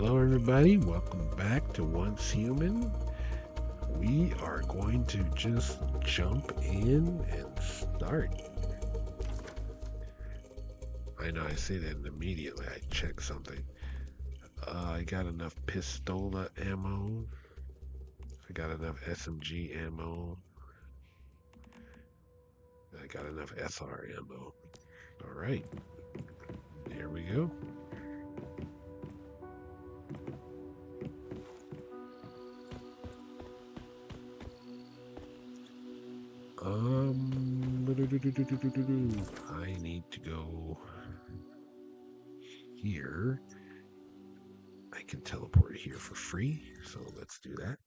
Hello, everybody. Welcome back to Once Human. We are going to just jump in and start. I know I say that and immediately I check something. I got enough pistola ammo. I got enough SMG ammo. I got enough SR ammo. All right, here we go. I need to go here. I can teleport here for free, so let's do that.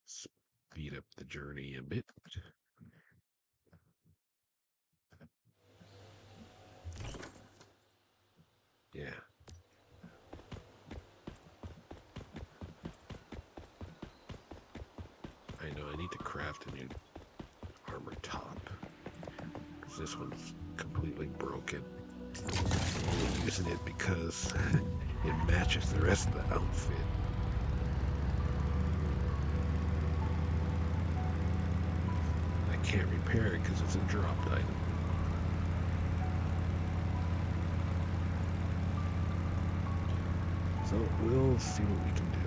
Speed up the journey a bit. Yeah. I know I need to craft a new armor top, because this one's completely broken. I'm only using it because it matches the rest of the outfit. I can't repair it because it's a dropped item. So we'll see what we can do.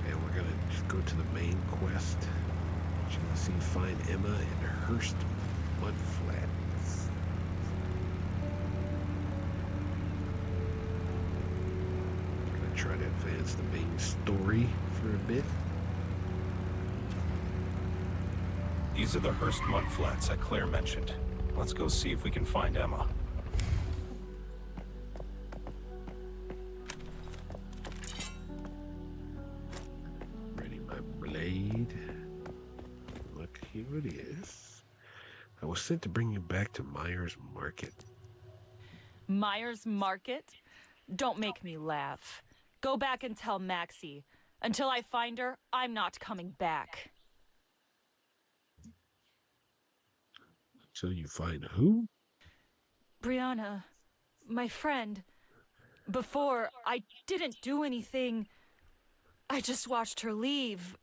And we're gonna just go to the main quest. As you can see, find Emma in Hurst Mud Flats. I'm gonna try to advance the main story for a bit. These are the Hurst Mud Flats that Claire mentioned. Let's go see if we can find Emma. Ready my blade. Look, here it is. I was sent to bring you back to Myers Market. Myers Market? Don't make me laugh. Go back and tell Maxie. Until I find her, I'm not coming back. So you find who? Brianna, my friend. Before, I didn't do anything. I just watched her leave.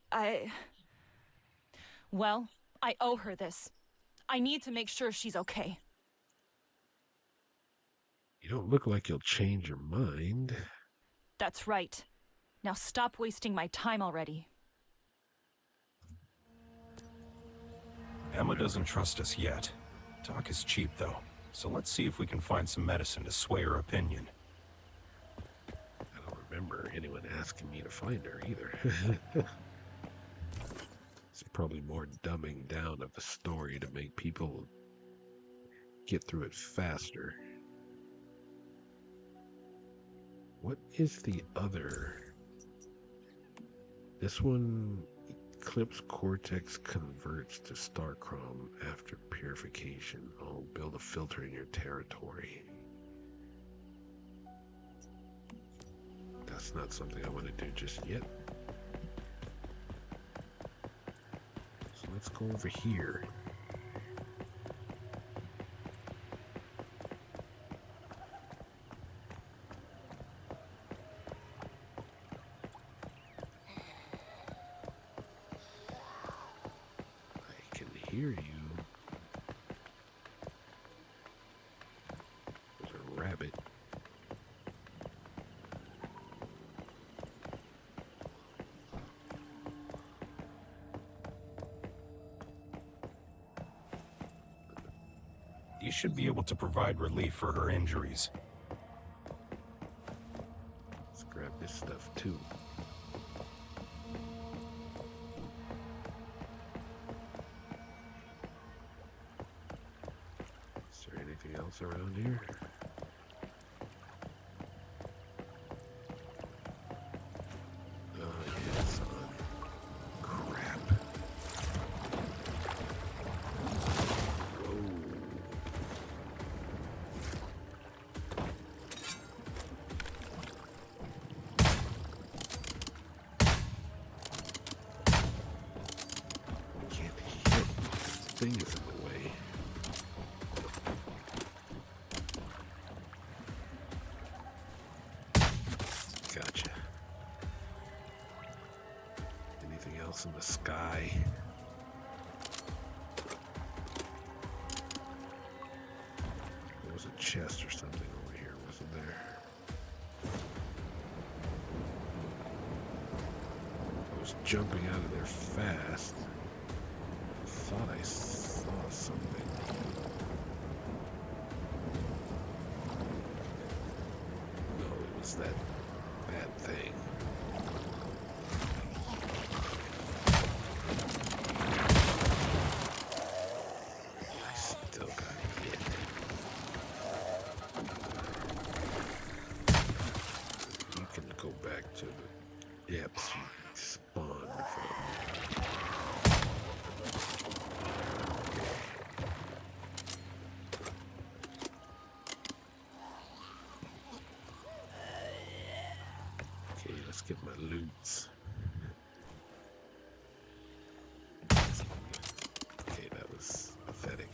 Well, I owe her this. I need to make sure she's okay. You don't look like you'll change your mind. That's right. Now stop wasting my time already. Emma doesn't trust us yet. Talk is cheap, though. So let's see if we can find some medicine to sway her opinion. I don't remember anyone asking me to find her either. It's probably more dumbing down of the story to make people get through it faster. What is the other? This one, Eclipse Cortex converts to Starchrome after purification. Oh, build a filter in your territory. That's not something I want to do just yet. So let's go over here. I can hear you. There's a rabbit. You should be able to provide relief for her injuries. Let's grab this stuff too. Is there anything else around here? Oh, yeah, son. Crap. Whoa. thing is in the way. Gotcha. Anything else in the sky? There was a chest or something over here, wasn't there? I was jumping out of there fast. Thought I saw something. No, it was that bad thing. I still got hit. You can go back to the depths you spawned from. Okay, let's get my loots. Okay, that was pathetic.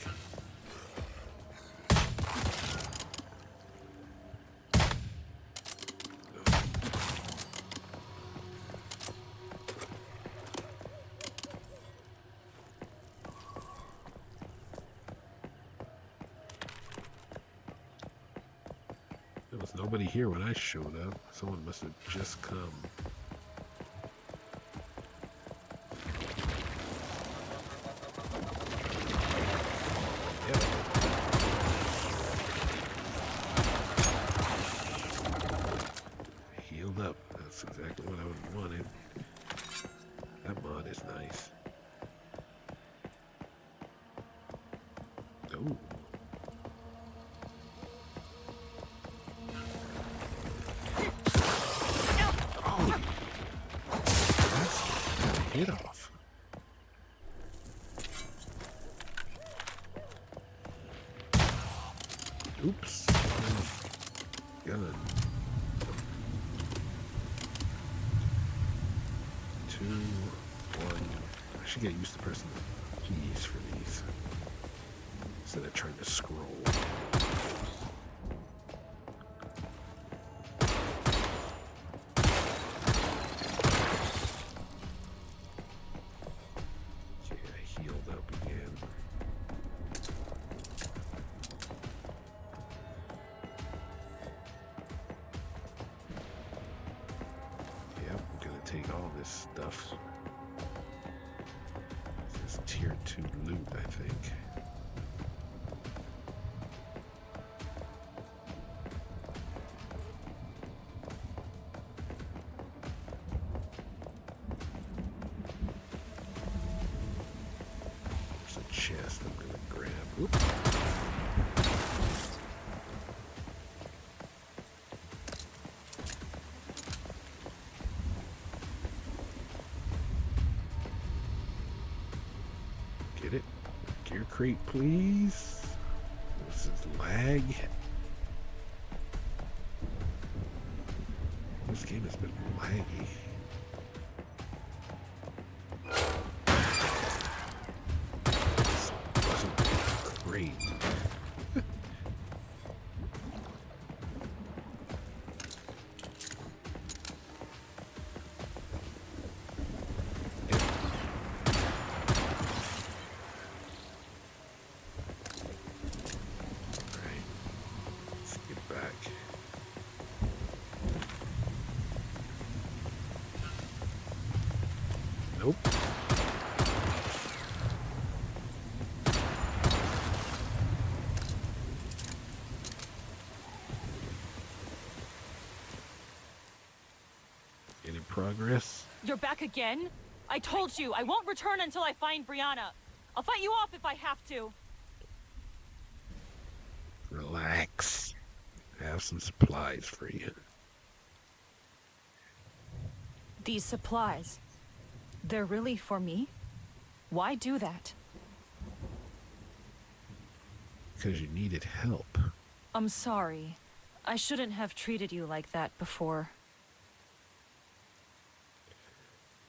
There was nobody here when I showed up. Someone must have just come. Yep. Healed up. That's exactly what I would wanted. That mod is nice. Oh. Oh. That's got a hit off. Oops. Gun. 2, 1. I should get used to pressing the keys for these instead of trying to scroll. Okay, I healed up again. Yep, I'm gonna take all this stuff. This is tier 2 loot, I think. There's a chest I'm gonna grab. Oop. Get it? Gear crate, please. This is lag. This game has been laggy. This wasn't great. Alright. Let's get back. Nope. Any progress? You're back again? I told you, I won't return until I find Brianna. I'll fight you off if I have to. Relax. I have some supplies for you. These supplies, they're really for me? Why do that? Because you needed help. I'm sorry. I shouldn't have treated you like that before.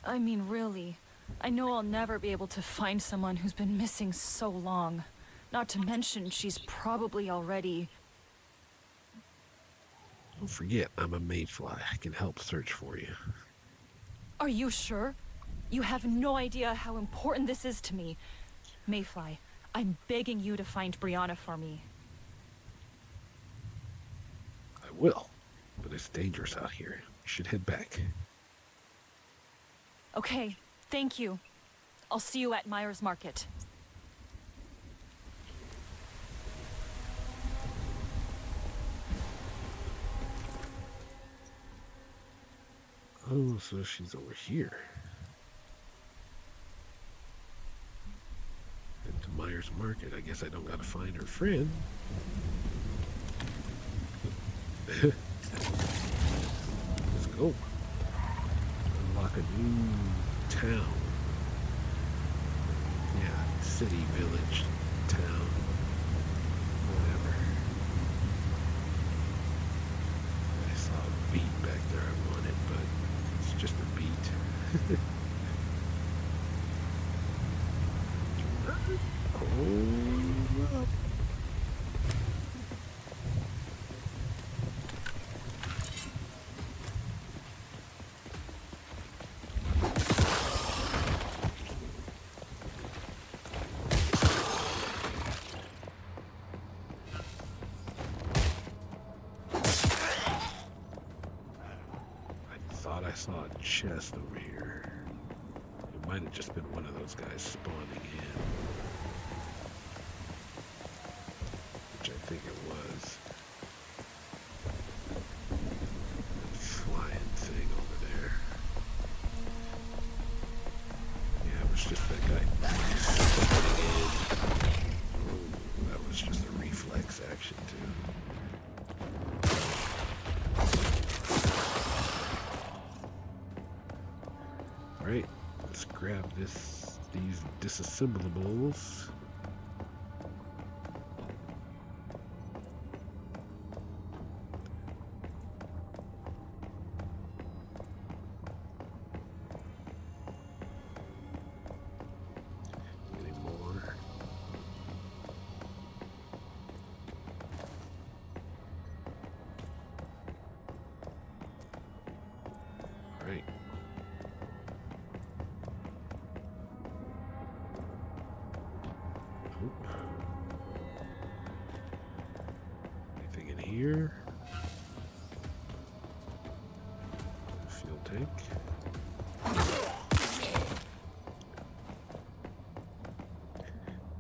I mean, really, I know I'll never be able to find someone who's been missing so long. Not to mention, she's probably already... Don't forget, I'm a mayfly. I can help search for you. Are you sure? You have no idea how important this is to me. Mayfly, I'm begging you to find Brianna for me. I will, but it's dangerous out here. You should head back. Okay, thank you. I'll see you at Myers Market. Oh, so she's over here. Into Myers Market. I guess I don't gotta find her friend. Let's go. Unlock a new town. Yeah, city, village, town, whatever. I saw a beat back there I wanted, but it's just a beat. Hold up. I saw a chest over here. It might have just been one of those guys spawning in. Which I think it was. That flying thing over there. Yeah, it was just that guy spawning in. Oh, that was just a reflex action too. Right, let's grab these disassemblables. Any more? Right. Anything in here? Fuel tank.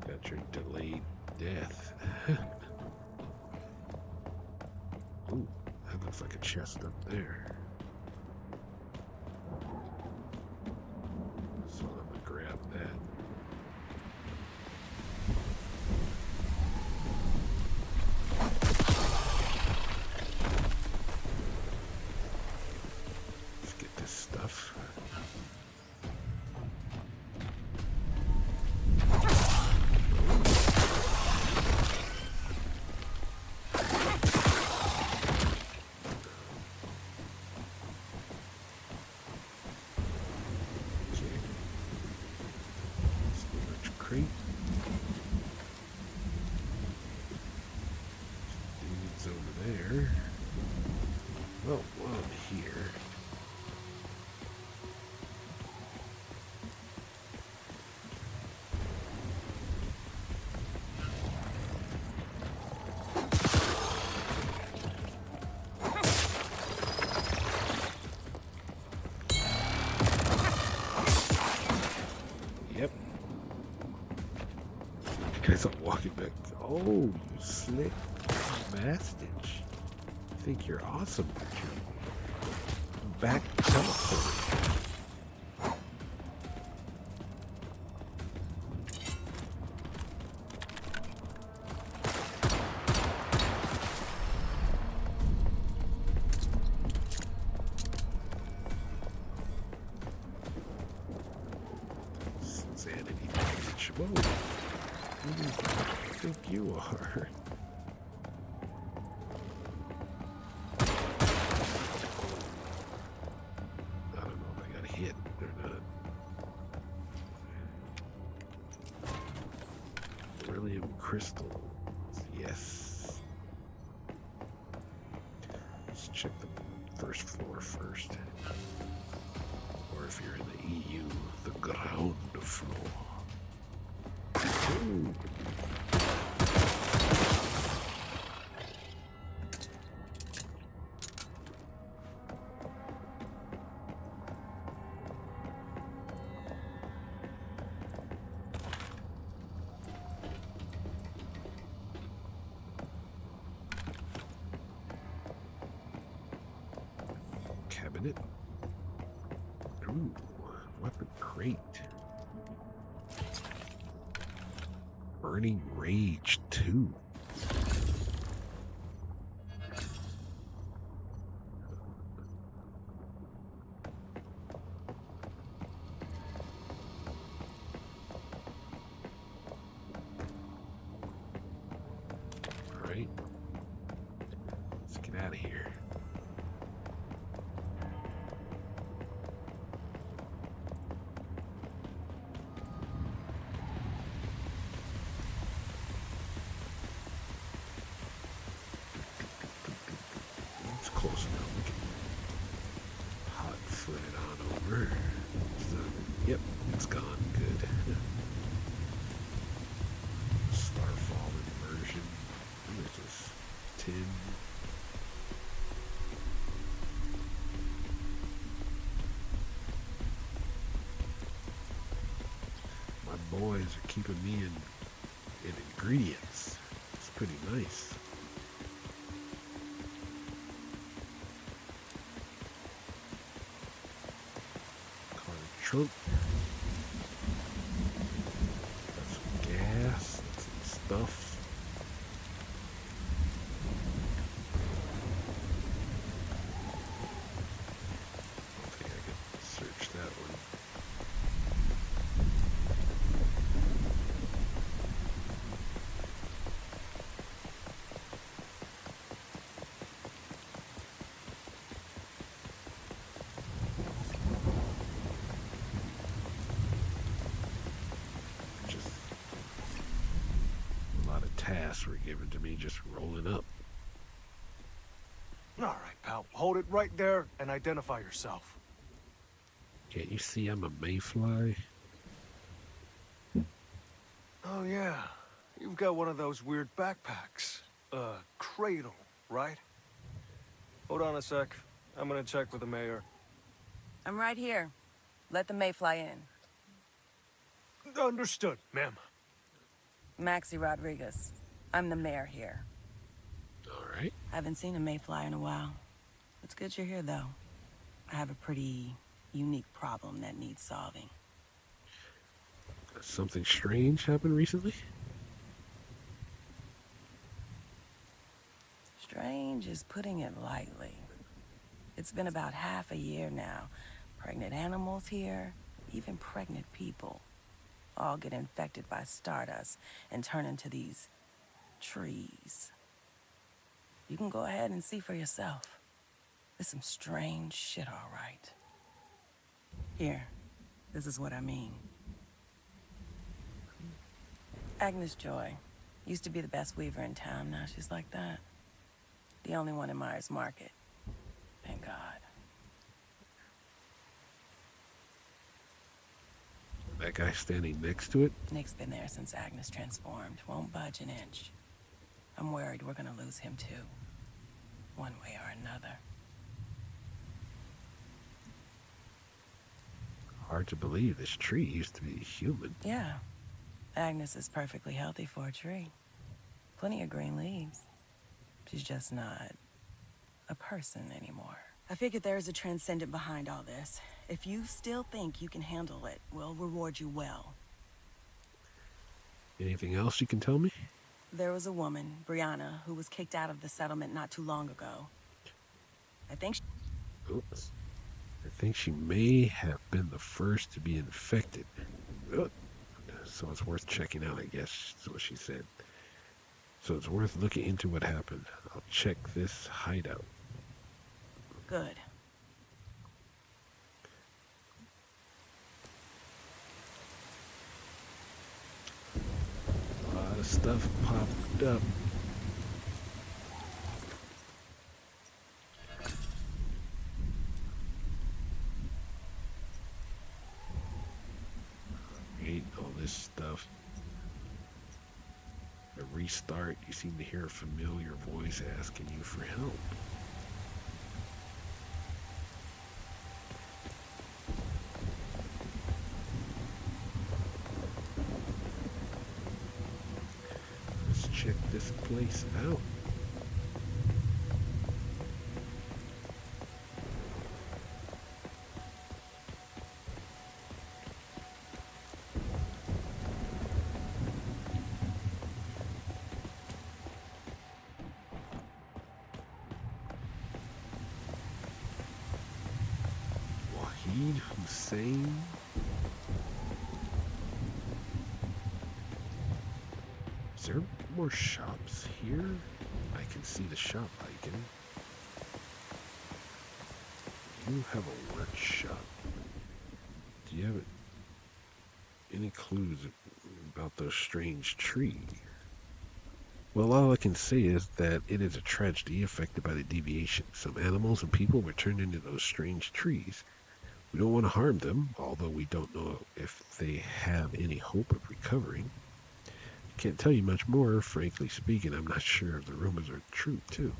Got your delayed death. Ooh, that looks like a chest up there. So I'm gonna grab that. Stuff. Storage crate. Dudes over there. Oh, one here. Yep. Guys, I'm walking back. Oh, you slick bastard. You think you're awesome, but you're back teleporting. Sanity damage. Whoa. Who do you think you are? I don't know if I got hit or not. Beryllium crystals. Yes. Let's check the first floor first. Or if you're in the EU, the ground floor. Ooh. Cabinet. Ooh, weapon crate. Burning Rage 2. Alright. Let's get out of here. It's close enough. We can hot foot it on over. So, yep, it's gone. Good. Starfall inversion. There's this tin. My boys are keeping me in ingredients. It's pretty nice. Trunk. Got some gas, some stuff. I think I can search that one. Just a lot of tasks were given to me just rolling up. All right, pal. Hold it right there and identify yourself. Can't you see I'm a mayfly? Oh, yeah. You've got one of those weird backpacks. Cradle, right? Hold on a sec. I'm gonna check with the mayor. I'm right here. Let the Mayfly in. Understood, ma'am. Maxie Rodriguez. I'm the mayor here. Alright. I haven't seen a Mayfly in a while. It's good you're here, though. I have a pretty unique problem that needs solving. Something strange happened recently? Strange is putting it lightly. It's been about half a year now. Pregnant animals here, even pregnant people, all get infected by stardust and turn into these trees. You can go ahead and see for yourself. There's some strange shit, all right. Here, this is what I mean. Agnes Joy used to be the best weaver in town. Now she's like that. The only one in Myers Market. Thank God. That guy standing next to it? Nick's been there since Agnes transformed. Won't budge an inch. I'm worried we're gonna lose him too. One way or another. Hard to believe this tree used to be human. Yeah. Agnes is perfectly healthy for a tree. Plenty of green leaves. She's just not a person anymore. I figured there's a transcendent behind all this. If you still think you can handle it, we'll reward you well. Anything else you can tell me? There was a woman, Brianna, who was kicked out of the settlement not too long ago. I think Oops. I think she may have been the first to be infected. So it's worth checking out, I guess, is what she said. So it's worth looking into what happened. I'll check this hideout. Good. A lot of stuff popped up. Hate all this stuff. A restart, you seem to hear a familiar voice asking you for help. Let's check this place out. Hussein. Is there more shops here? I can see the shop icon. You have a workshop. Do you have any clues about those strange trees? Well, all I can say is that it is a tragedy affected by the deviation. Some animals and people were turned into those strange trees. We don't want to harm them, although we don't know if they have any hope of recovering. I can't tell you much more. Frankly speaking, I'm not sure if the rumors are true, too.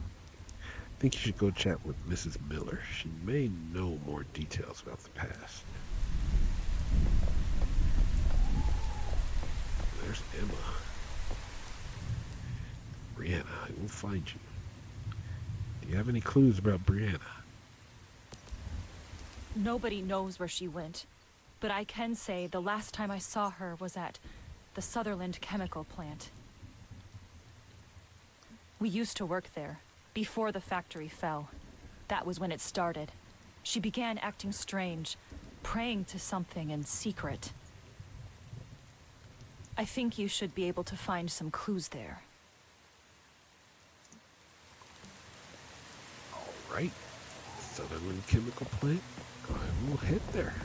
I think you should go chat with Mrs. Miller. She may know more details about the past. There's Emma. Brianna, I will find you. Do you have any clues about Brianna? Nobody knows where she went, but I can say the last time I saw her was at the Sutherland chemical plant. We used to work there, before the factory fell. That was when it started. She began acting strange, praying to something in secret. I think you should be able to find some clues there. All right. Sutherland chemical plant? I will head there.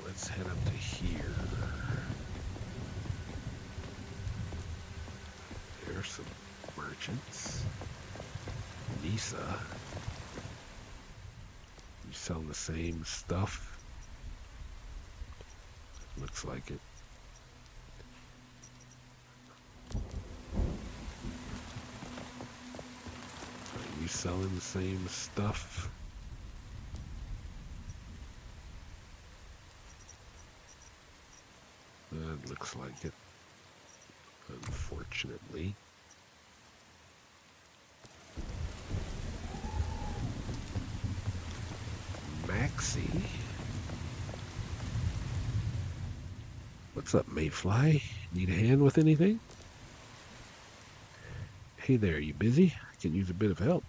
Let's head up to here. There's some merchants. Nisa. You selling the same stuff? Looks like it. Are you selling the same stuff? That looks like it. Unfortunately. Maxie? What's up, Mayfly? Need a hand with anything? Hey there, you busy? I can use a bit of help.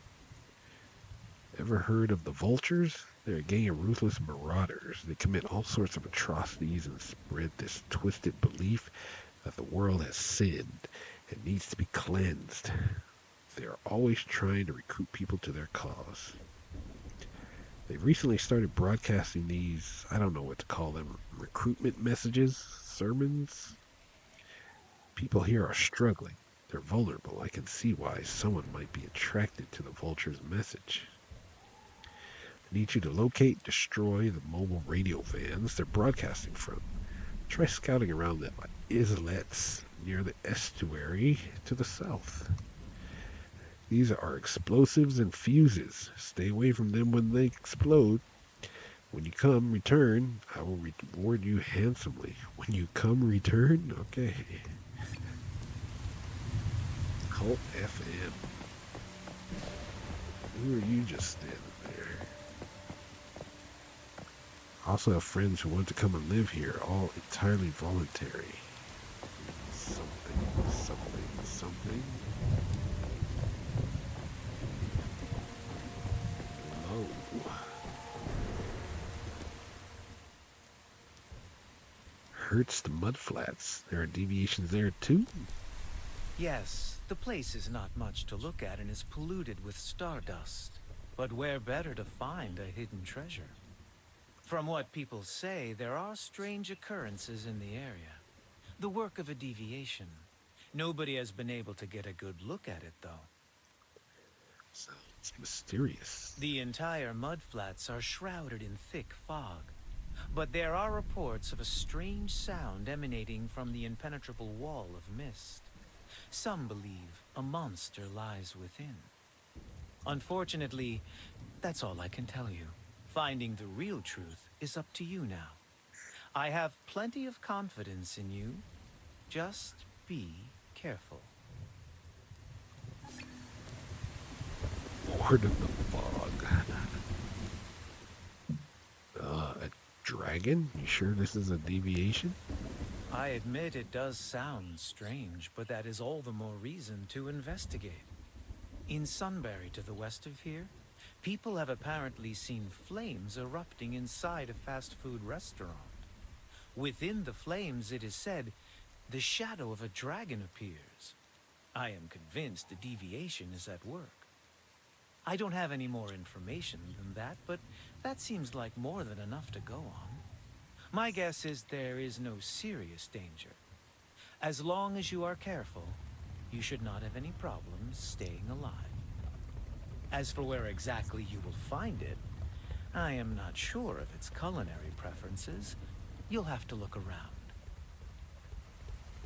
Ever heard of the Vultures? They're a gang of ruthless marauders. They commit all sorts of atrocities and spread this twisted belief that the world has sinned and needs to be cleansed. They are always trying to recruit people to their cause. They've recently started broadcasting these, I don't know what to call them, recruitment messages, sermons. People here are struggling. They're vulnerable. I can see why someone might be attracted to the Vulture's message. I need you to locate and destroy the mobile radio vans they're broadcasting from. Try scouting around the islets near the estuary to the south. These are explosives and fuses. Stay away from them when they explode. When you come, return. I will reward you handsomely. When you come, return? Okay. Cult FM. Who are you just standing there? I also have friends who want to come and live here, all entirely voluntary. Something. Low. Hurts the mudflats. There are deviations there too? Yes, the place is not much to look at and is polluted with stardust. But where better to find a hidden treasure? From what people say, there are strange occurrences in the area. The work of a deviation. Nobody has been able to get a good look at it, though. Sounds mysterious. The entire mudflats are shrouded in thick fog. But there are reports of a strange sound emanating from the impenetrable wall of mist. Some believe a monster lies within. Unfortunately, that's all I can tell you. Finding the real truth is up to you now. I have plenty of confidence in you. Just be careful. Lord of the Fog. A dragon? You sure this is a deviation? I admit it does sound strange, but that is all the more reason to investigate. In Sunbury, to the west of here, people have apparently seen flames erupting inside a fast food restaurant. Within the flames, it is said, the shadow of a dragon appears. I am convinced a deviation is at work. I don't have any more information than that, but that seems like more than enough to go on. My guess is there is no serious danger. As long as you are careful, you should not have any problems staying alive. As for where exactly you will find it, I am not sure of its culinary preferences. You'll have to look around.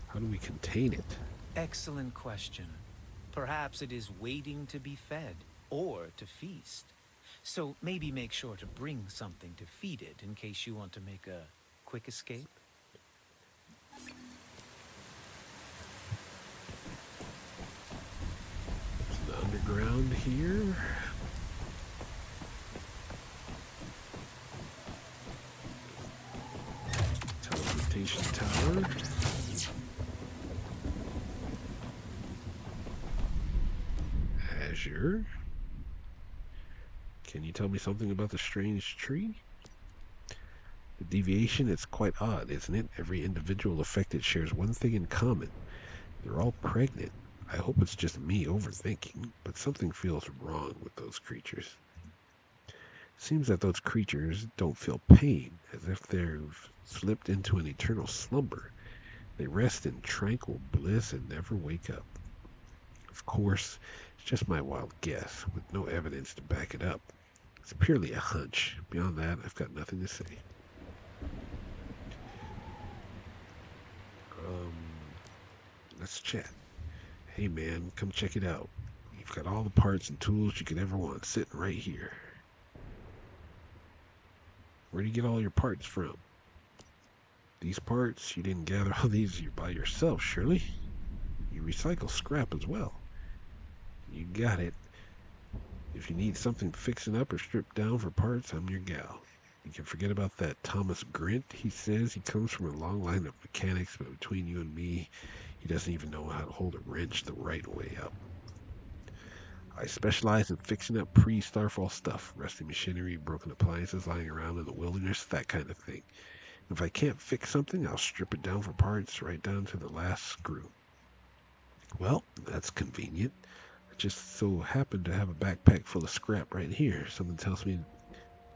How do we contain it? Excellent question. Perhaps it is waiting to be fed, or to feast. So maybe make sure to bring something to feed it in case you want to make a quick escape. It's the underground here. Teleportation tower. Azure. Can you tell me something about the strange tree? The deviation is quite odd, isn't it? Every individual affected shares one thing in common. They're all pregnant. I hope it's just me overthinking, but something feels wrong with those creatures. Seems that those creatures don't feel pain, as if they've slipped into an eternal slumber. They rest in tranquil bliss and never wake up. Of course, it's just my wild guess, with no evidence to back it up. It's purely a hunch. Beyond that, I've got nothing to say. Let's chat. Hey man, come check it out. You've got all the parts and tools you could ever want sitting right here. Where do you get all your parts from? These parts? You didn't gather all these by yourself, surely? You recycle scrap as well. You got it. If you need something fixing up or stripped down for parts, I'm your gal. You can forget about that Thomas Grint. He says he comes from a long line of mechanics, but between you and me, he doesn't even know how to hold a wrench the right way up. I specialize in fixing up pre-Starfall stuff, rusty machinery, broken appliances lying around in the wilderness, that kind of thing. If I can't fix something, I'll strip it down for parts, right down to the last screw. Well, that's convenient. I just so happen to have a backpack full of scrap right here. Something tells me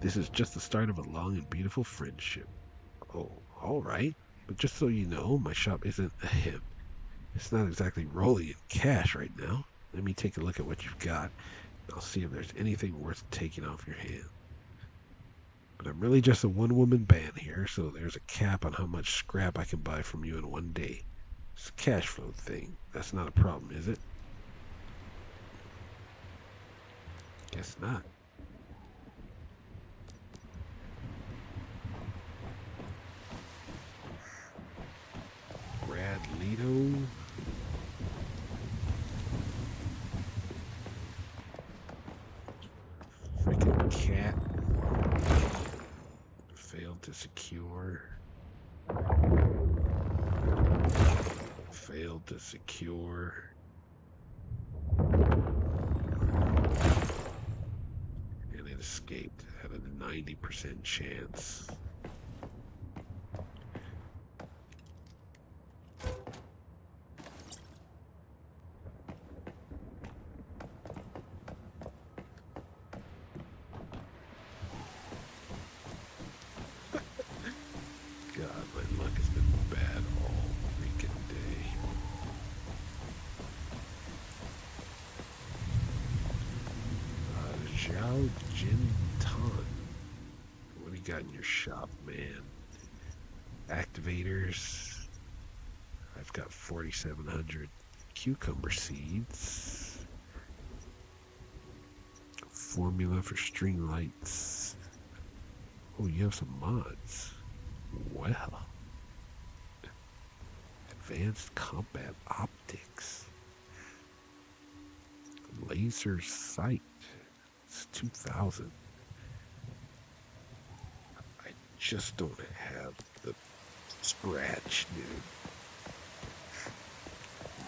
this is just the start of a long and beautiful friendship. Oh, all right. But just so you know, my shop isn't a hip. It's not exactly rolling in cash right now. Let me take a look at what you've got. I'll see if there's anything worth taking off your hand. But I'm really just a one-woman band here, so there's a cap on how much scrap I can buy from you in one day. It's a cash flow thing. That's not a problem, is it? Guess not. Brad Leto. Freaking cat. Failed to secure. Failed to secure. And it escaped at a 90% chance. Zhao Jin Tan. What do you got in your shop, man? Activators. I've got 4,700 cucumber seeds. Formula for string lights. Oh, you have some mods. Well. Advanced combat optics. Laser sight. It's 2,000. I just don't have the scratch, dude.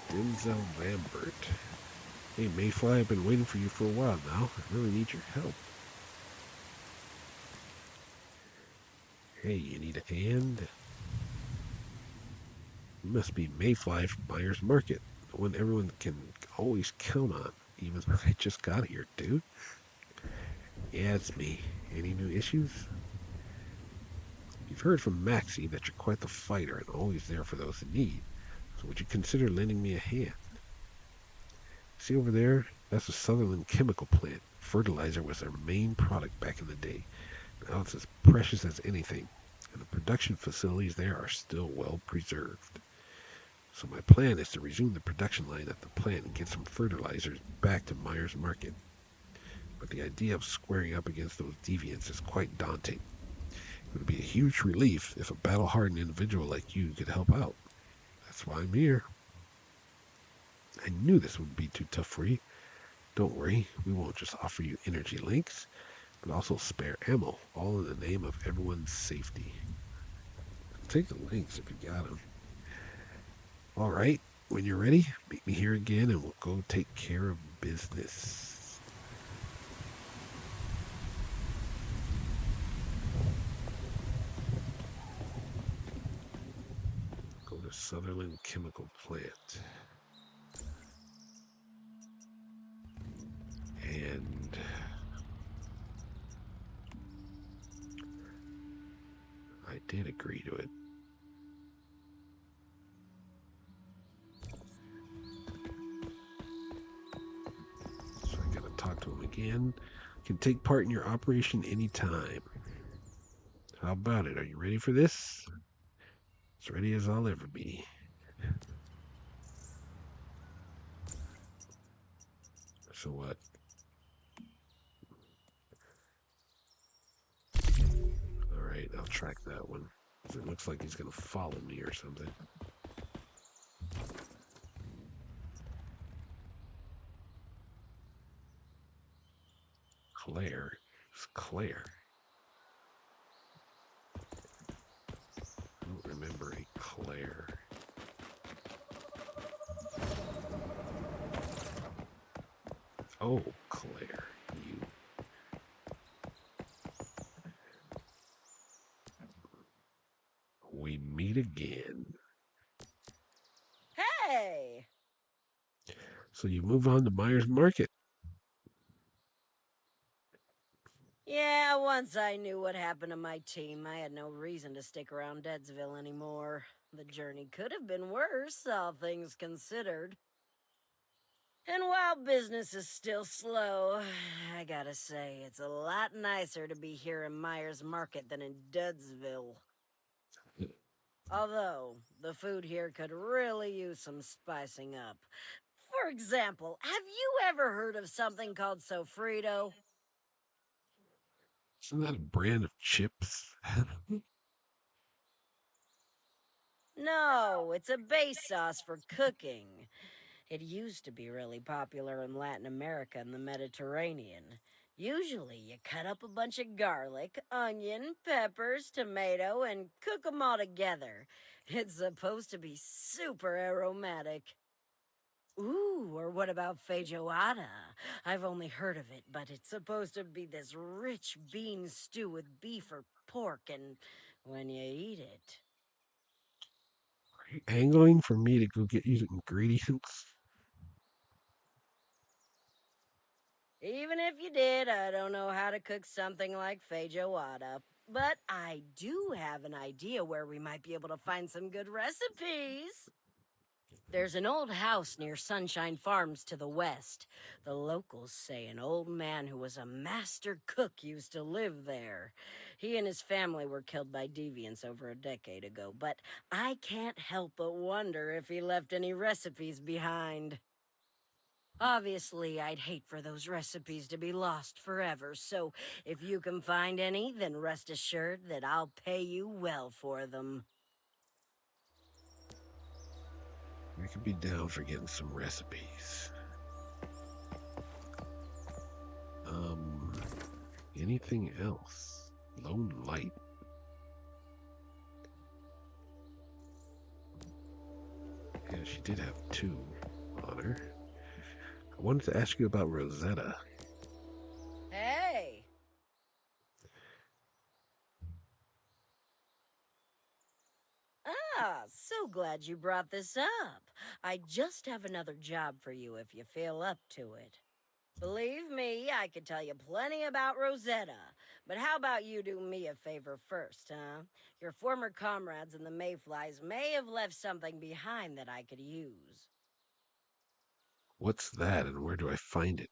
Denzel Lambert. Hey, Mayfly, I've been waiting for you for a while now. I really need your help. Hey, you need a hand? You must be Mayfly from Myers Market, the one everyone can always count on, even though I just got here, dude. Yeah, it's me. Any new issues? You've heard from Maxie that you're quite the fighter and always there for those in need. So would you consider lending me a hand? See over there? That's a Sutherland chemical plant. Fertilizer was their main product back in the day. Now it's as precious as anything, and the production facilities there are still well preserved. So my plan is to resume the production line at the plant and get some fertilizers back to Myers Market. But the idea of squaring up against those deviants is quite daunting. It would be a huge relief if a battle-hardened individual like you could help out. That's why I'm here. I knew this wouldn't be too tough for you. Don't worry, we won't just offer you energy links, but also spare ammo, all in the name of everyone's safety. Take the links if you got them. All right, when you're ready, meet me here again and we'll go take care of business. Go to Sutherland Chemical Plant. And I did agree to it. So I gotta talk to him again. Can take part in your operation anytime. How about it? Are you ready for this? As ready as I'll ever be. So what? Alright, I'll track that one. It looks like he's gonna follow me or something. Claire? Who's Claire? I don't remember a Claire. Oh, Claire, you. We meet again. Hey! So you move on to Myers Market. Yeah, once I knew what happened to my team, I had no reason to stick around Deadsville anymore. The journey could have been worse, all things considered. And while business is still slow, I gotta say, it's a lot nicer to be here in Myers Market than in Dudsville. Although, the food here could really use some spicing up. For example, have you ever heard of something called sofrito? Isn't that a brand of chips? No, it's a base sauce for cooking. It used to be really popular in Latin America and the Mediterranean. Usually, you cut up a bunch of garlic, onion, peppers, tomato, and cook them all together. It's supposed to be super aromatic. Ooh, or what about feijoada? I've only heard of it, but it's supposed to be this rich bean stew with beef or pork, and when you eat it... Are you angling for me to go get you the ingredients? Even if you did, I don't know how to cook something like feijoada. But I do have an idea where we might be able to find some good recipes. There's an old house near Sunshine Farms to the west. The locals say an old man who was a master cook used to live there. He and his family were killed by deviants over a decade ago, but I can't help but wonder if he left any recipes behind. Obviously, I'd hate for those recipes to be lost forever, so if you can find any, then rest assured that I'll pay you well for them. I could be down for getting some recipes. Um, anything else? Lone light. Yeah, she did have two on her. I wanted to ask you about Rosetta. Hey! Ah, so glad you brought this up. I just have another job for you if you feel up to it. Believe me, I could tell you plenty about Rosetta, but how about you do me a favor first, huh? Your former comrades in the Mayflies may have left something behind that I could use. What's that, and where do I find it?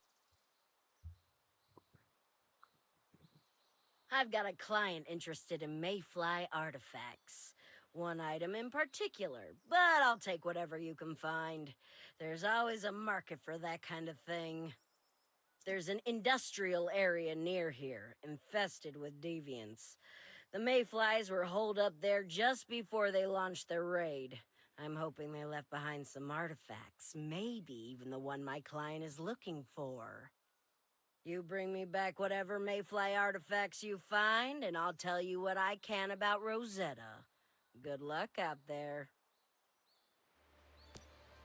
I've got a client interested in Mayfly artifacts. One item in particular, but I'll take whatever you can find. There's always a market for that kind of thing. There's an industrial area near here, infested with deviants. The Mayflies were holed up there just before they launched their raid. I'm hoping they left behind some artifacts, maybe even the one my client is looking for. You bring me back whatever Mayfly artifacts you find, and I'll tell you what I can about Rosetta. Good luck out there.